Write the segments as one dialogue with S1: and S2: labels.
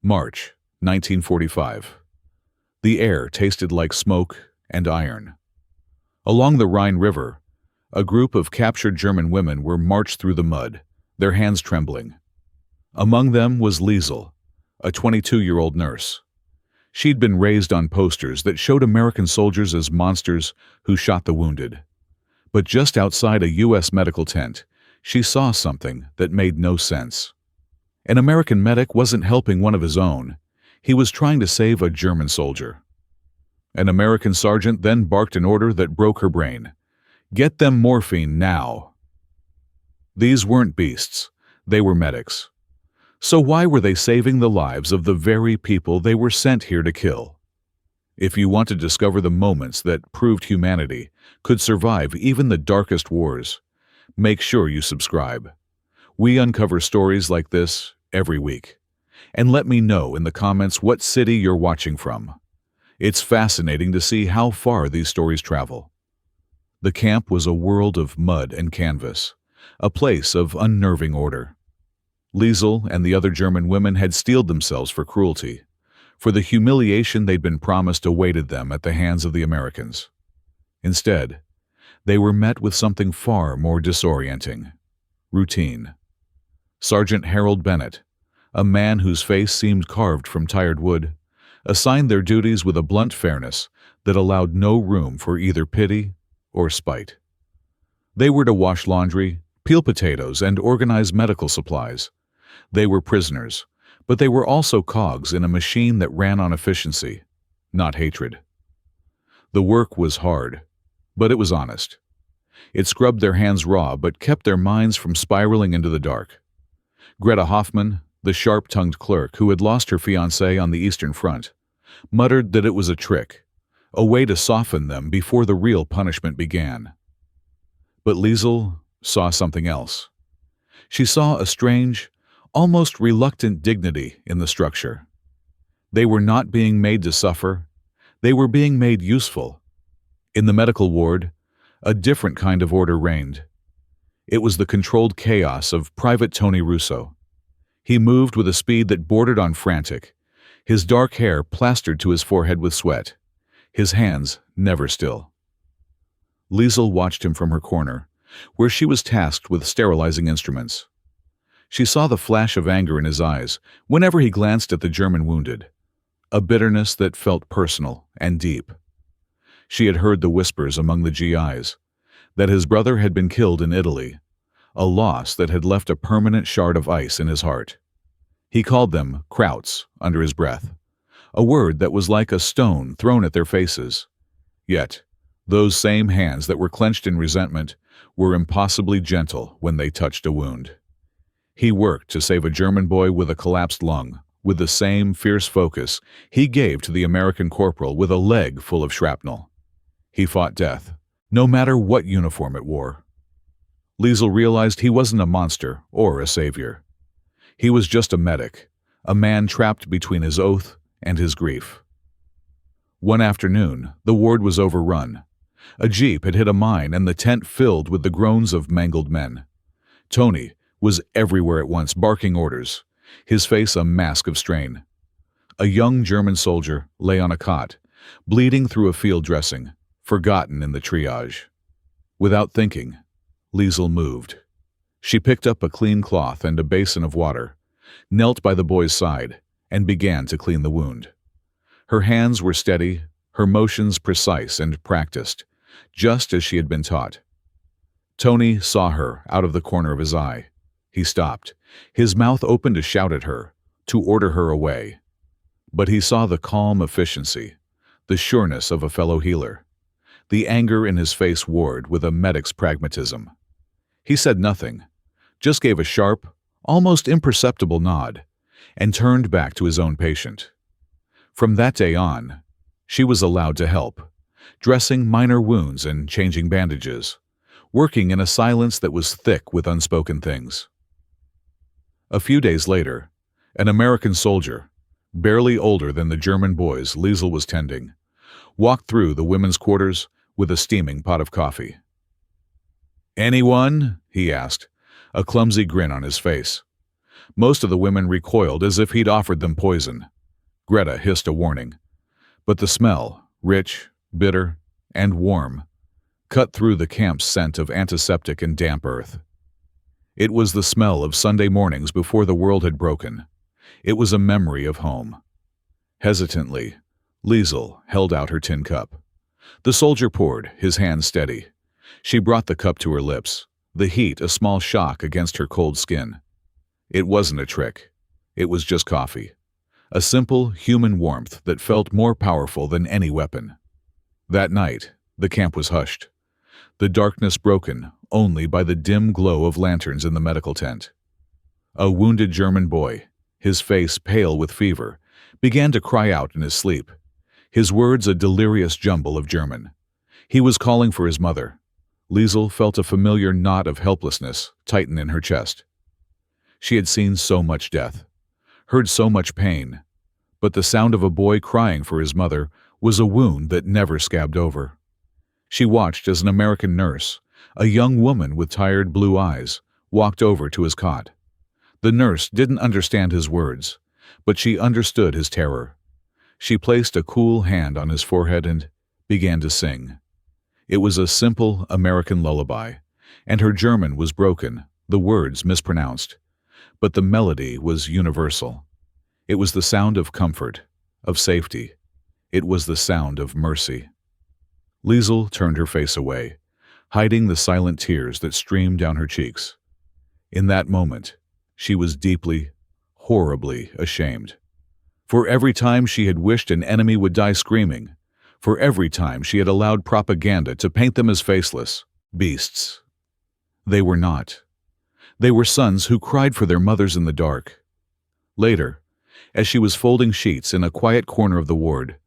S1: March 1945. The air tasted like smoke and iron. Along the Rhine River, a group of captured German women were marched through the mud, their hands trembling. Among them was Liesel, a 22-year-old nurse. She'd been raised on posters that showed American soldiers as monsters who shot the wounded. But just outside a U.S. medical tent, she saw something that made no sense. An American medic wasn't helping one of his own. He was trying to save a German soldier. An American sergeant then barked an order that broke her brain. "Get them morphine now." These weren't beasts. They were medics. So why were they saving the lives of the very people they were sent here to kill? If you want to discover the moments that proved humanity could survive even the darkest wars, make sure you subscribe. We uncover stories like this every week. And let me know in the comments what city you're watching from. It's fascinating to see how far these stories travel. The camp was a world of mud and canvas, a place of unnerving order. Liesel and the other German women had steeled themselves for cruelty, for the humiliation they'd been promised awaited them at the hands of the Americans. Instead, they were met with something far more disorienting: routine. Sergeant Harold Bennett, a man whose face seemed carved from tired wood, assigned their duties with a blunt fairness that allowed no room for either pity or spite. They were to wash laundry, peel potatoes, and organize medical supplies. They were prisoners, but they were also cogs in a machine that ran on efficiency, not hatred. The work was hard, but it was honest. It scrubbed their hands raw but kept their minds from spiraling into the dark. Greta Hoffman, the sharp-tongued clerk who had lost her fiancé on the Eastern Front, muttered that it was a trick, a way to soften them before the real punishment began. But Liesel saw something else. She saw a strange, almost reluctant dignity in the structure. They were not being made to suffer. They were being made useful. In the medical ward, a different kind of order reigned. It was the controlled chaos of Private Tony Russo. He moved with a speed that bordered on frantic, his dark hair plastered to his forehead with sweat, his hands never still. Liesel watched him from her corner, where she was tasked with sterilizing instruments. She saw the flash of anger in his eyes whenever he glanced at the German wounded, a bitterness that felt personal and deep. She had heard the whispers among the GIs that his brother had been killed in Italy, a loss that had left a permanent shard of ice in his heart. He called them Krauts under his breath, a word that was like a stone thrown at their faces. Yet, those same hands that were clenched in resentment were impossibly gentle when they touched a wound. He worked to save a German boy with a collapsed lung, with the same fierce focus he gave to the American corporal with a leg full of shrapnel. He fought death, no matter what uniform it wore. Liesel realized he wasn't a monster or a savior. He was just a medic, a man trapped between his oath and his grief. One afternoon, the ward was overrun. A jeep had hit a mine and the tent filled with the groans of mangled men. Tony was everywhere at once, barking orders, his face a mask of strain. A young German soldier lay on a cot, bleeding through a field dressing, forgotten in the triage. Without thinking, Liesel moved. She picked up a clean cloth and a basin of water, knelt by the boy's side, and began to clean the wound. Her hands were steady, her motions precise and practiced, just as she had been taught. Tony saw her out of the corner of his eye. He stopped, his mouth open to shout at her, to order her away. But he saw the calm efficiency, the sureness of a fellow healer. The anger in his face warred with a medic's pragmatism. He said nothing, just gave a sharp, almost imperceptible nod, and turned back to his own patient. From that day on, she was allowed to help, dressing minor wounds and changing bandages, working in a silence that was thick with unspoken things. A few days later, an American soldier, barely older than the German boys Liesel was tending, walked through the women's quarters with a steaming pot of coffee. "Anyone?" he asked, a clumsy grin on his face. Most of the women recoiled as if he'd offered them poison. Greta hissed a warning. But the smell, rich, bitter, and warm, cut through the camp's scent of antiseptic and damp earth. It was the smell of Sunday mornings before the world had broken. It was a memory of home. Hesitantly, Liesel held out her tin cup. The soldier poured, his hand steady. She brought the cup to her lips, the heat a small shock against her cold skin. It wasn't a trick. It was just coffee. A simple, human warmth that felt more powerful than any weapon. That night, the camp was hushed. The darkness broken only by the dim glow of lanterns in the medical tent. A wounded German boy, his face pale with fever, began to cry out in his sleep, his words a delirious jumble of German. He was calling for his mother. Liesel felt a familiar knot of helplessness tighten in her chest. She had seen so much death, heard so much pain, but the sound of a boy crying for his mother was a wound that never scabbed over. She watched as an American nurse, a young woman with tired blue eyes, walked over to his cot. The nurse didn't understand his words, but she understood his terror. She placed a cool hand on his forehead and began to sing. It was a simple American lullaby, and her German was broken, the words mispronounced. But the melody was universal. It was the sound of comfort, of safety. It was the sound of mercy. Liesel turned her face away, hiding the silent tears that streamed down her cheeks. In that moment, she was deeply, horribly ashamed. For every time she had wished an enemy would die screaming, for every time she had allowed propaganda to paint them as faceless beasts. They were not. They were sons who cried for their mothers in the dark. Later, as she was folding sheets in a quiet corner of the ward,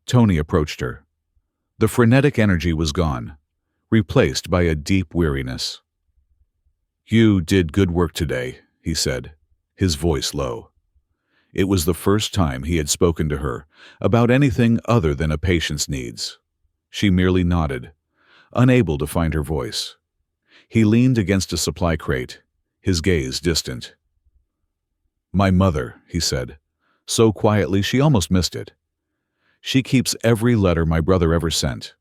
S1: Tony approached her. The frenetic energy was gone, replaced by a deep weariness. "You did good work today," he said, his voice low. It was the first time he had spoken to her about anything other than a patient's needs. She merely nodded, unable to find her voice. He leaned against a supply crate, his gaze distant. "My mother," he said, so quietly she almost missed it. "She keeps every letter my brother ever sent,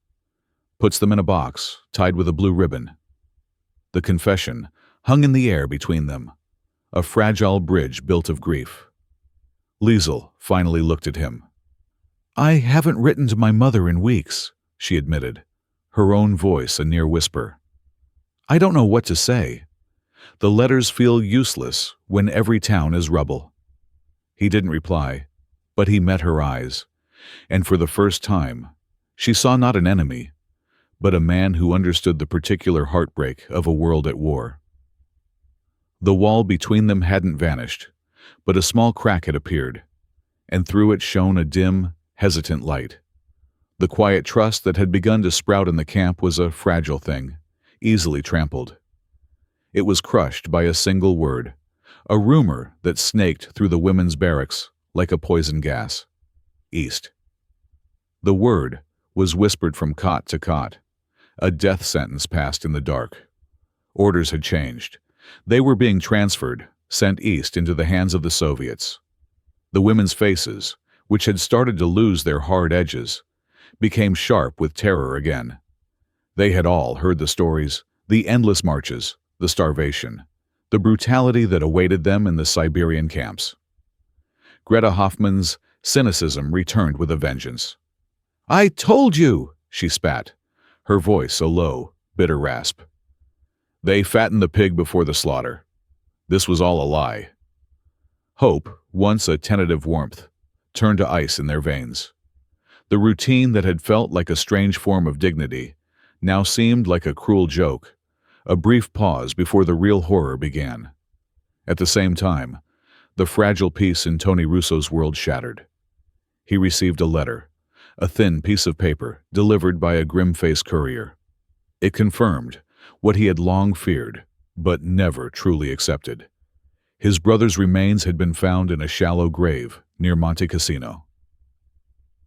S1: puts them in a box, tied with a blue ribbon." The confession hung in the air between them, a fragile bridge built of grief. Liesel finally looked at him. "I haven't written to my mother in weeks," she admitted, her own voice a near whisper. "I don't know what to say. The letters feel useless when every town is rubble." He didn't reply, but he met her eyes, and for the first time, she saw not an enemy, but a man who understood the particular heartbreak of a world at war. The wall between them hadn't vanished, but a small crack had appeared, and through it shone a dim, hesitant light. The quiet trust that had begun to sprout in the camp was a fragile thing, easily trampled. It was crushed by a single word, a rumor that snaked through the women's barracks like a poison gas. East. The word was whispered from cot to cot, a death sentence passed in the dark. Orders had changed. They were being transferred, sent east into the hands of the Soviets. The women's faces, which had started to lose their hard edges, became sharp with terror again. They had all heard the stories, the endless marches, the starvation, the brutality that awaited them in the Siberian camps. Greta Hoffmann's cynicism returned with a vengeance. "I told you," she spat, her voice a low, bitter rasp. "They fattened the pig before the slaughter. This was all a lie." Hope, once a tentative warmth, turned to ice in their veins. The routine that had felt like a strange form of dignity now seemed like a cruel joke, a brief pause before the real horror began. At the same time, the fragile peace in Tony Russo's world shattered. He received a letter, a thin piece of paper delivered by a grim-faced courier. It confirmed what he had long feared, but never truly accepted. His brother's remains had been found in a shallow grave near Monte Cassino.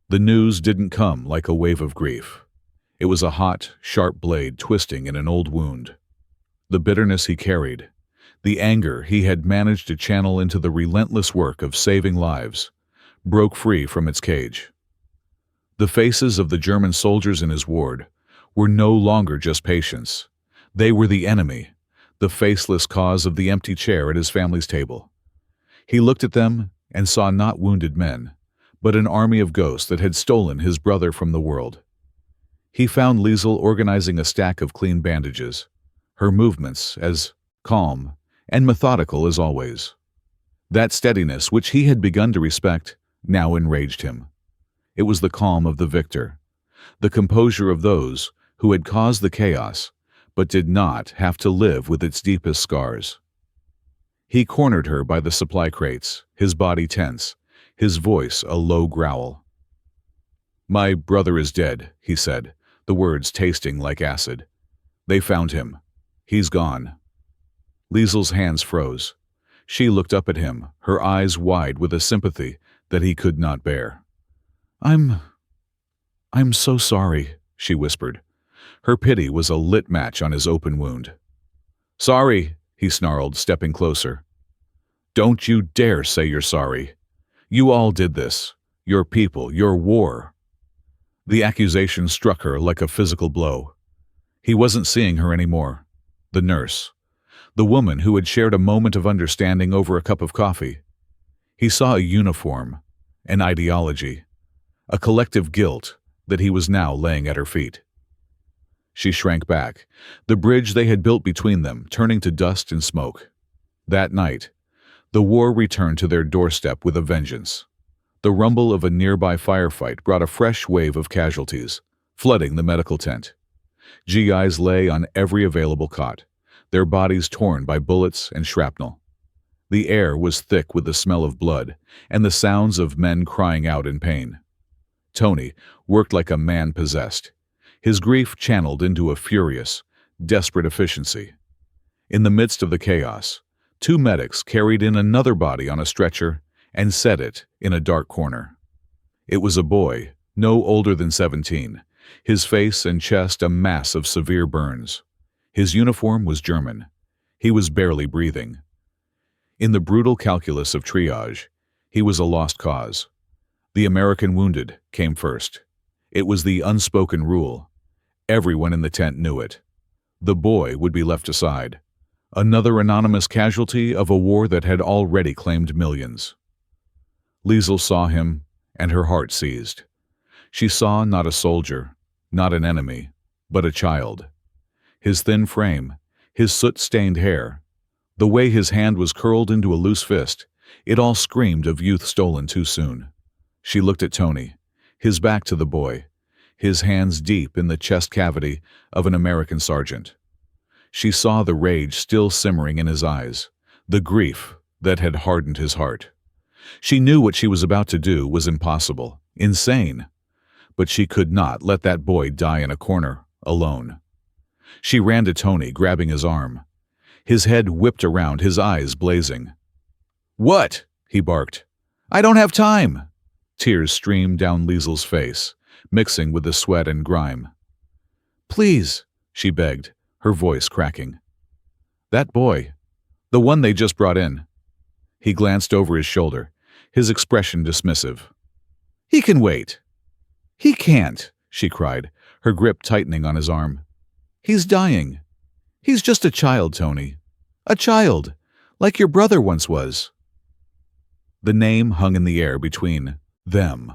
S1: The news didn't come like a wave of grief. It was a hot, sharp blade twisting in an old wound. The bitterness he carried, The anger he had managed to channel into the relentless work of saving lives broke free from its cage. The faces of the German soldiers in his ward were no longer just patients. They were the enemy, the faceless cause of the empty chair at his family's table. He looked at them and saw not wounded men, but an army of ghosts that had stolen his brother from the world. He found Liesel organizing a stack of clean bandages, her movements as calm and methodical as always. That steadiness, which he had begun to respect, now enraged him. It was the calm of the victor, the composure of those who had caused the chaos, but did not have to live with its deepest scars. He cornered her by the supply crates, his body tense, his voice a low growl. "My brother is dead," he said, the words tasting like acid. "They found him. He's gone." Liesel's hands froze. She looked up at him, her eyes wide with a sympathy that he could not bear. I'm so sorry," she whispered. Her pity was a lit match on his open wound. "Sorry," he snarled, stepping closer. "Don't you dare say you're sorry. You all did this. Your people, your war." The accusation struck her like a physical blow. He wasn't seeing her anymore. The nurse. The woman who had shared a moment of understanding over a cup of coffee. He saw a uniform, an ideology, a collective guilt that he was now laying at her feet. She shrank back, the bridge they had built between them turning to dust and smoke. That night, the war returned to their doorstep with a vengeance. The rumble of a nearby firefight brought a fresh wave of casualties, flooding the medical tent. GIs lay on every available cot, their bodies torn by bullets and shrapnel. The air was thick with the smell of blood and the sounds of men crying out in pain. Tony worked like a man possessed, his grief channeled into a furious, desperate efficiency. In the midst of the chaos, 2 medics carried in another body on a stretcher and set it in a dark corner. It was a boy, no older than 17, his face and chest a mass of severe burns. His uniform was German. He was barely breathing. In the brutal calculus of triage, he was a lost cause. The American wounded came first. It was the unspoken rule. Everyone in the tent knew it. The boy would be left aside. Another anonymous casualty of a war that had already claimed millions. Liesel saw him, and her heart seized. She saw not a soldier, not an enemy, but a child. His thin frame, his soot-stained hair, the way his hand was curled into a loose fist, it all screamed of youth stolen too soon. She looked at Tony, his back to the boy, his hands deep in the chest cavity of an American sergeant. She saw the rage still simmering in his eyes, the grief that had hardened his heart. She knew what she was about to do was impossible, insane, but she could not let that boy die in a corner, alone. She ran to Tony, grabbing his arm. His head whipped around, his eyes blazing. "What?" he barked. "I don't have time!" Tears streamed down Liesel's face, mixing with the sweat and grime. "Please," she begged, her voice cracking. "That boy, the one they just brought in." He glanced over his shoulder, his expression dismissive. "He can wait." "He can't," she cried, her grip tightening on his arm. "He's dying. He's just a child, Tony. A child, like your brother once was." The name hung in the air between them,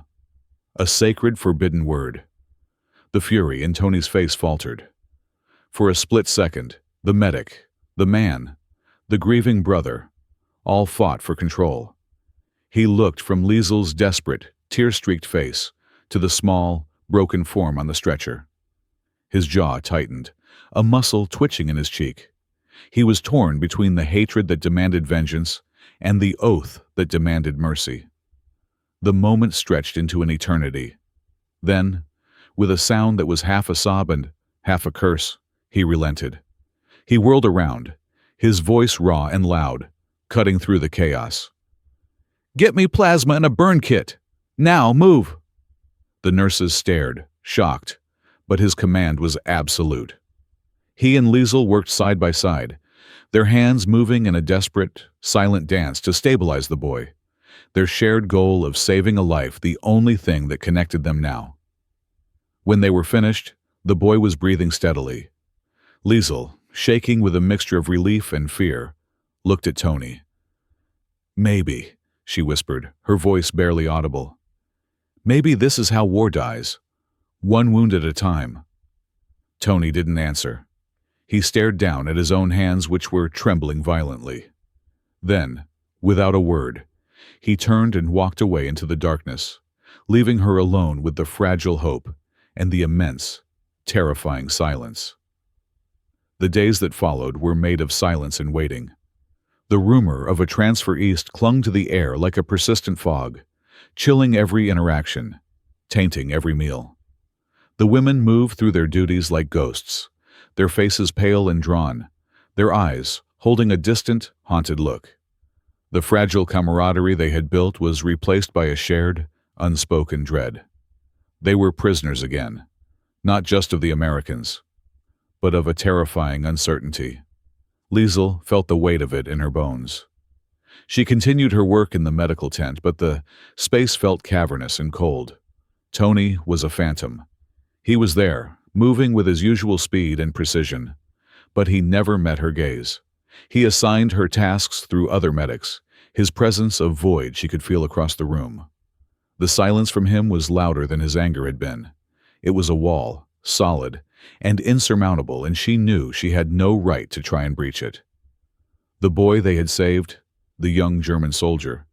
S1: a sacred, forbidden word. The fury in Tony's face faltered. For a split second, the medic, the man, the grieving brother, all fought for control. He looked from Liesel's desperate, tear-streaked face to the small, broken form on the stretcher. His jaw tightened, a muscle twitching in his cheek. He was torn between the hatred that demanded vengeance and the oath that demanded mercy. The moment stretched into an eternity. Then, with a sound that was half a sob and half a curse, he relented. He whirled around, his voice raw and loud, cutting through the chaos. "Get me plasma and a burn kit! Now, move!" The nurses stared, shocked, but his command was absolute. He and Liesel worked side by side, their hands moving in a desperate, silent dance to stabilize the boy, their shared goal of saving a life the only thing that connected them now. When they were finished, the boy was breathing steadily. Liesel, shaking with a mixture of relief and fear, looked at Tony. "Maybe," she whispered, her voice barely audible. "Maybe this is how war dies. One wound at a time." Tony didn't answer. He stared down at his own hands, which were trembling violently. Then, without a word, he turned and walked away into the darkness, leaving her alone with the fragile hope and the immense, terrifying silence. The days that followed were made of silence and waiting. The rumor of a transfer east clung to the air like a persistent fog, chilling every interaction, tainting every meal. The women moved through their duties like ghosts, their faces pale and drawn, their eyes holding a distant, haunted look. The fragile camaraderie they had built was replaced by a shared, unspoken dread. They were prisoners again, not just of the Americans, but of a terrifying uncertainty. Liesel felt the weight of it in her bones. She continued her work in the medical tent, but the space felt cavernous and cold. Tony was a phantom. He was there, moving with his usual speed and precision, but he never met her gaze. He assigned her tasks through other medics, his presence a void she could feel across the room. The silence from him was louder than his anger had been. It was a wall, solid and insurmountable, and she knew she had no right to try and breach it. The boy they had saved, the young German soldier,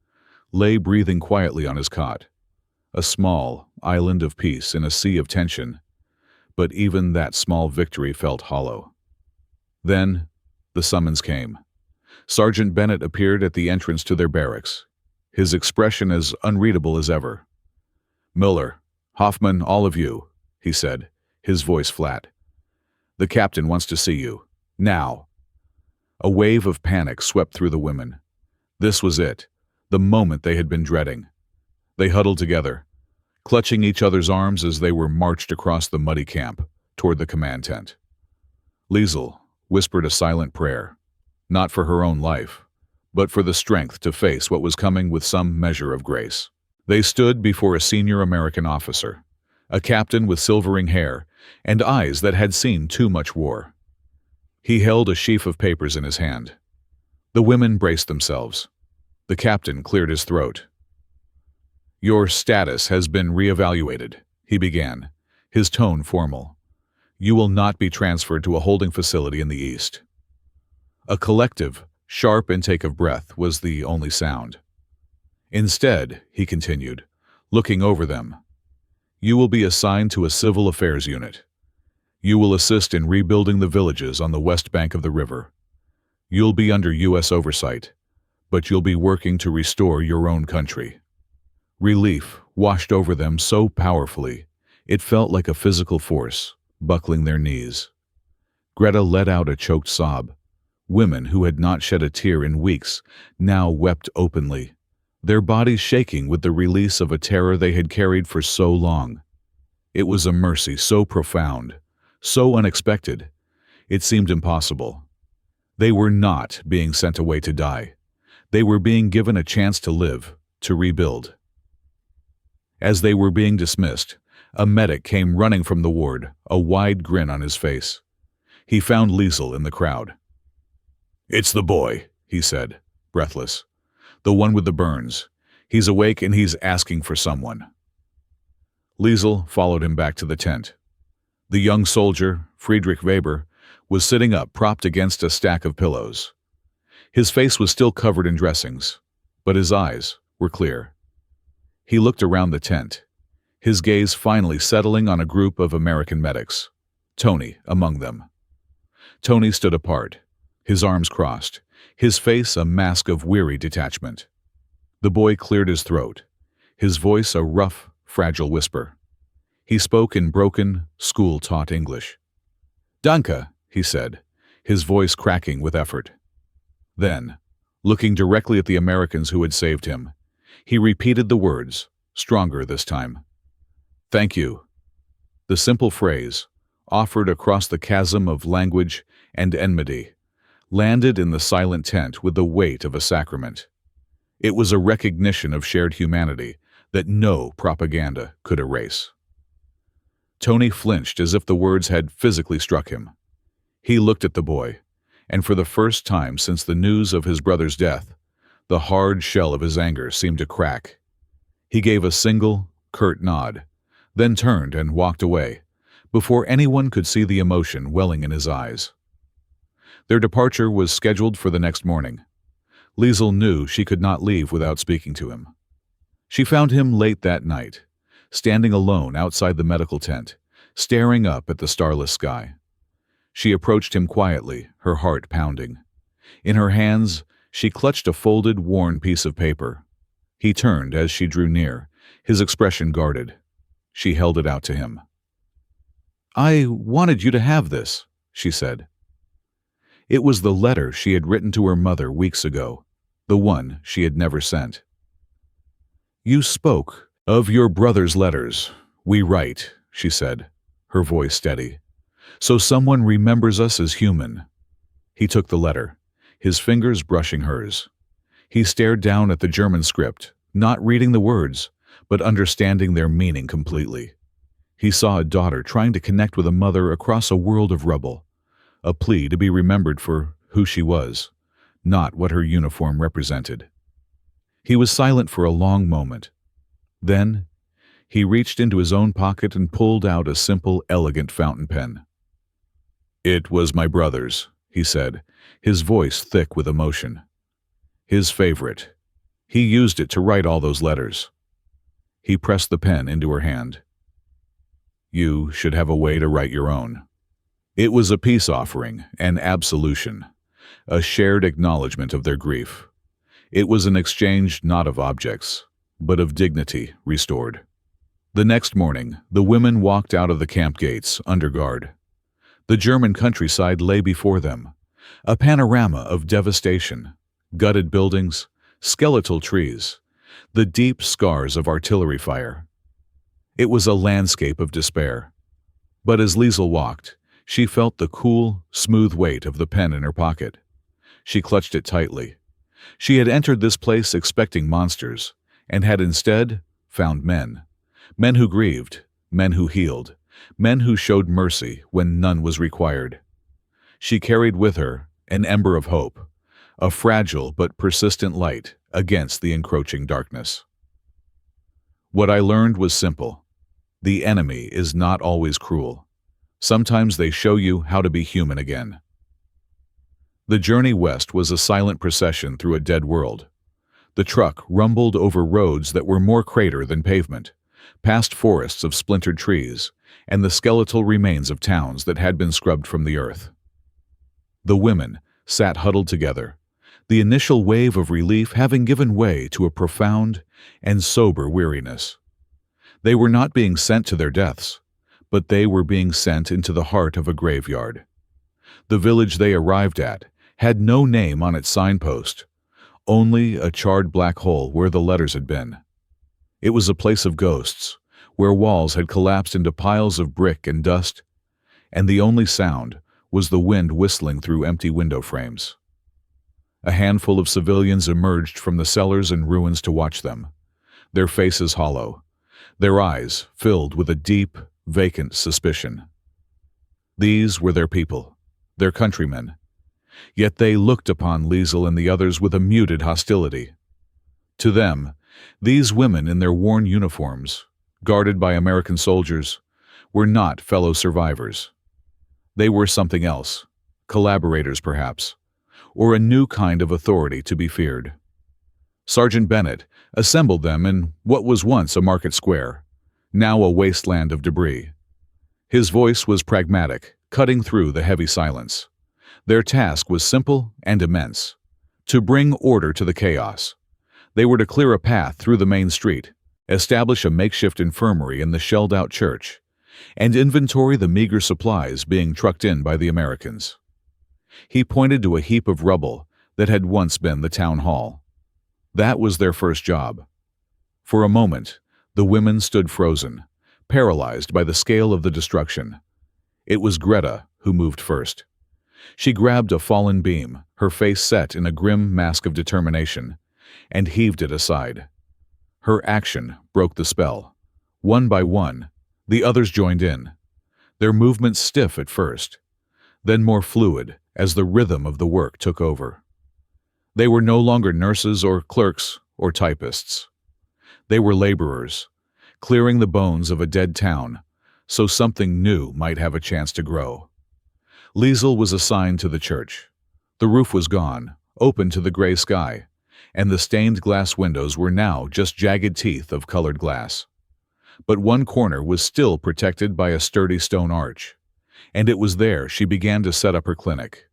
S1: lay breathing quietly on his cot, a small island of peace in a sea of tension, but even that small victory felt hollow. Then the summons came. Sergeant Bennett appeared at the entrance to their barracks, his expression as unreadable as ever. "Miller, Hoffman, all of you," he said, his voice flat. "The captain wants to see you. Now." A wave of panic swept through the women. This was it, the moment they had been dreading. They huddled together, clutching each other's arms as they were marched across the muddy camp toward the command tent. Liesel whispered a silent prayer, not for her own life, but for the strength to face what was coming with some measure of grace. They stood before a senior American officer, a captain with silvering hair and eyes that had seen too much war. He held a sheaf of papers in his hand. The women braced themselves. The captain cleared his throat. "Your status has been reevaluated," he began, his tone formal. "You will not be transferred to a holding facility in the East." A collective, sharp intake of breath was the only sound. "Instead," he continued, looking over them, "you will be assigned to a civil affairs unit. You will assist in rebuilding the villages on the west bank of the river. You'll be under U.S. oversight, but you'll be working to restore your own country." Relief washed over them so powerfully, it felt like a physical force, buckling their knees. Greta let out a choked sob. Women who had not shed a tear in weeks now wept openly, their bodies shaking with the release of a terror they had carried for so long. It was a mercy so profound, so unexpected, it seemed impossible. They were not being sent away to die. They were being given a chance to live, to rebuild. As they were being dismissed, a medic came running from the ward, a wide grin on his face. He found Liesel in the crowd. "It's the boy," he said, breathless. "The one with the burns. He's awake and he's asking for someone." Liesel followed him back to the tent. The young soldier, Friedrich Weber, was sitting up, propped against a stack of pillows. His face was still covered in dressings, but his eyes were clear. He looked around the tent, his gaze finally settling on a group of American medics, Tony among them. Tony stood apart, his arms crossed, his face a mask of weary detachment. The boy cleared his throat, his voice a rough, fragile whisper. He spoke in broken, school-taught English. "Danke," he said, his voice cracking with effort. Then, looking directly at the Americans who had saved him, he repeated the words, stronger this time. "Thank you." The simple phrase, offered across the chasm of language and enmity, landed in the silent tent with the weight of a sacrament. It was a recognition of shared humanity that no propaganda could erase. Tony flinched as if the words had physically struck him. He looked at the boy, and for the first time since the news of his brother's death, the hard shell of his anger seemed to crack. He gave a single, curt nod, then turned and walked away, before anyone could see the emotion welling in his eyes. Their departure was scheduled for the next morning. Liesl knew she could not leave without speaking to him. She found him late that night, standing alone outside the medical tent, staring up at the starless sky. She approached him quietly, her heart pounding. In her hands, she clutched a folded, worn piece of paper. He turned as she drew near, his expression guarded. She held it out to him. "I wanted you to have this," she said. It was the letter she had written to her mother weeks ago, the one she had never sent. "You spoke of your brother's letters. We write," she said, her voice steady, "so someone remembers us as human." He took the letter, his fingers brushing hers. He stared down at the German script, not reading the words, but understanding their meaning completely. He saw a daughter trying to connect with a mother across a world of rubble, a plea to be remembered for who she was, not what her uniform represented. He was silent for a long moment. Then, he reached into his own pocket and pulled out a simple, elegant fountain pen. "It was my brother's," he said, his voice thick with emotion. "His favorite. He used it to write all those letters." He pressed the pen into her hand. "You should have a way to write your own." It was a peace offering, an absolution, a shared acknowledgement of their grief. It was an exchange not of objects, but of dignity restored. The next morning, the women walked out of the camp gates under guard. The German countryside lay before them, a panorama of devastation, gutted buildings, skeletal trees, the deep scars of artillery fire. It was a landscape of despair. But as Liesl walked, she felt the cool, smooth weight of the pen in her pocket. She clutched it tightly. She had entered this place expecting monsters, and had instead found men. Men who grieved, men who healed, men who showed mercy when none was required. She carried with her an ember of hope, a fragile but persistent light against the encroaching darkness. What I learned was simple. The enemy is not always cruel. Sometimes they show you how to be human again. The journey west was a silent procession through a dead world. The truck rumbled over roads that were more crater than pavement, past forests of splintered trees, and the skeletal remains of towns that had been scrubbed from the earth. The women sat huddled together, the initial wave of relief having given way to a profound and sober weariness. They were not being sent to their deaths, but they were being sent into the heart of a graveyard. The village they arrived at had no name on its signpost, only a charred black hole where the letters had been. It was a place of ghosts, where walls had collapsed into piles of brick and dust, and the only sound was the wind whistling through empty window frames. A handful of civilians emerged from the cellars and ruins to watch them, their faces hollow, their eyes filled with a deep, vacant suspicion. These were their people, their countrymen, yet they looked upon Liesl and the others with a muted hostility. To them, these women in their worn uniforms, guarded by American soldiers, were not fellow survivors. They were something else, collaborators perhaps, or a new kind of authority to be feared. Sergeant Bennett assembled them in what was once a market square, now a wasteland of debris. His voice was pragmatic, cutting through the heavy silence. Their task was simple and immense: to bring order to the chaos. They were to clear a path through the main street, establish a makeshift infirmary in the shelled-out church, and inventory the meager supplies being trucked in by the Americans. He pointed to a heap of rubble that had once been the town hall. That was their first job. For a moment, the women stood frozen, paralyzed by the scale of the destruction. It was Greta who moved first. She grabbed a fallen beam, her face set in a grim mask of determination, and heaved it aside. Her action broke the spell. One by one, the others joined in, their movements stiff at first, then more fluid as the rhythm of the work took over. They were no longer nurses or clerks or typists. They were laborers, clearing the bones of a dead town so something new might have a chance to grow. Liesel was assigned to the church. The roof was gone, open to the gray sky, and the stained glass windows were now just jagged teeth of colored glass. But one corner was still protected by a sturdy stone arch, and it was there she began to set up her clinic.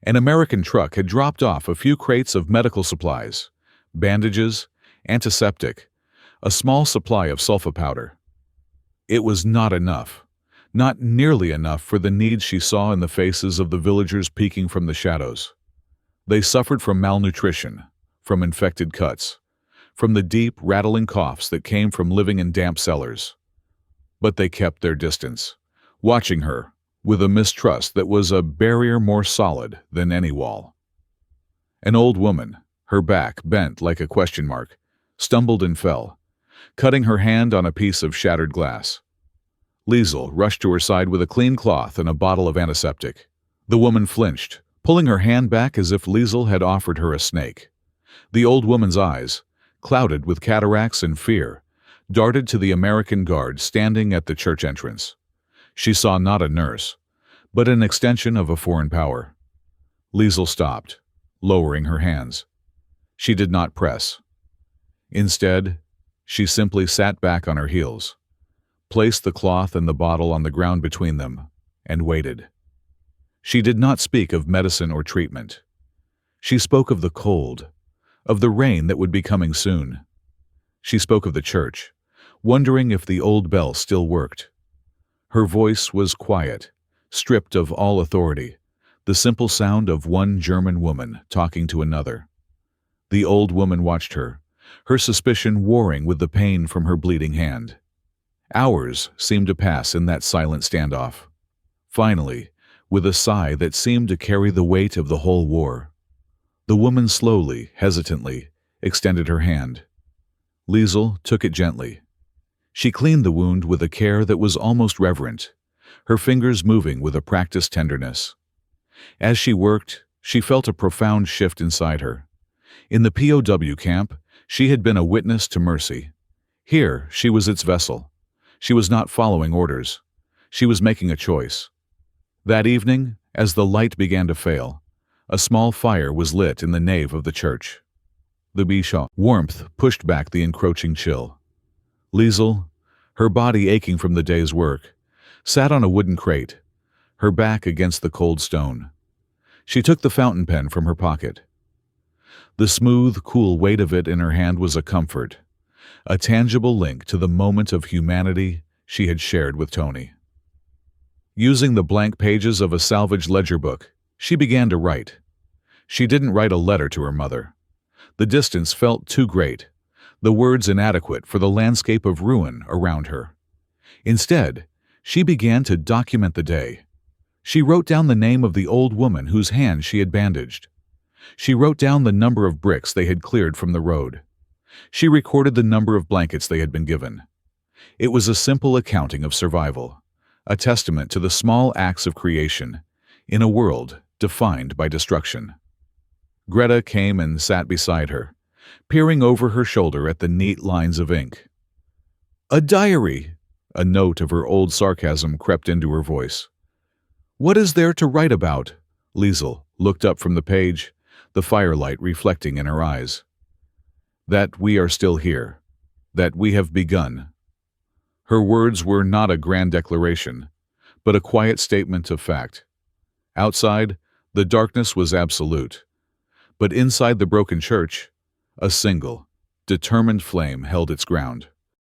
S1: An American truck had dropped off a few crates of medical supplies, bandages, antiseptic, a small supply of sulfa powder. It was not enough, not nearly enough for the needs she saw in the faces of the villagers peeking from the shadows. They suffered from malnutrition, from infected cuts, from the deep, rattling coughs that came from living in damp cellars. But they kept their distance, watching her with a mistrust that was a barrier more solid than any wall. An old woman, her back bent like a question mark, stumbled and fell, cutting her hand on a piece of shattered glass. Liesel rushed to her side with a clean cloth and a bottle of antiseptic. The woman flinched, pulling her hand back as if Liesel had offered her a snake. The old woman's eyes, clouded with cataracts and fear, darted to the American guard standing at the church entrance. She saw not a nurse, but an extension of a foreign power. Liesel stopped, lowering her hands. She did not press. Instead, she simply sat back on her heels, placed the cloth and the bottle on the ground between them, and waited. She did not speak of medicine or treatment. She spoke of the cold, of the rain that would be coming soon. She spoke of the church, wondering if the old bell still worked. Her voice was quiet, stripped of all authority, the simple sound of one German woman talking to another. The old woman watched her, her suspicion warring with the pain from her bleeding hand. Hours seemed to pass in that silent standoff. Finally, with a sigh that seemed to carry the weight of the whole war, the woman slowly, hesitantly, extended her hand. Liesel took it gently. She cleaned the wound with a care that was almost reverent, her fingers moving with a practiced tenderness. As she worked, she felt a profound shift inside her. In the POW camp, she had been a witness to mercy. Here, she was its vessel. She was not following orders. She was making a choice. That evening, as the light began to fail, a small fire was lit in the nave of the church. The Bischoff warmth pushed back the encroaching chill. Liesel, her body aching from the day's work, sat on a wooden crate, her back against the cold stone. She took the fountain pen from her pocket. The smooth, cool weight of it in her hand was a comfort, a tangible link to the moment of humanity she had shared with Tony. Using the blank pages of a salvaged ledger book, she began to write. She didn't write a letter to her mother. The distance felt too great, the words inadequate for the landscape of ruin around her. Instead, she began to document the day. She wrote down the name of the old woman whose hand she had bandaged. She wrote down the number of bricks they had cleared from the road. She recorded the number of blankets they had been given. It was a simple accounting of survival, a testament to the small acts of creation in a world defined by destruction. Greta came and sat beside her, peering over her shoulder at the neat lines of ink. "A diary!" A note of her old sarcasm crept into her voice. "What is there to write about?" Liesel looked up from the page, the firelight reflecting in her eyes. "That we are still here, that we have begun." Her words were not a grand declaration, but a quiet statement of fact. Outside, the darkness was absolute, but inside the broken church, a single, determined flame held its ground.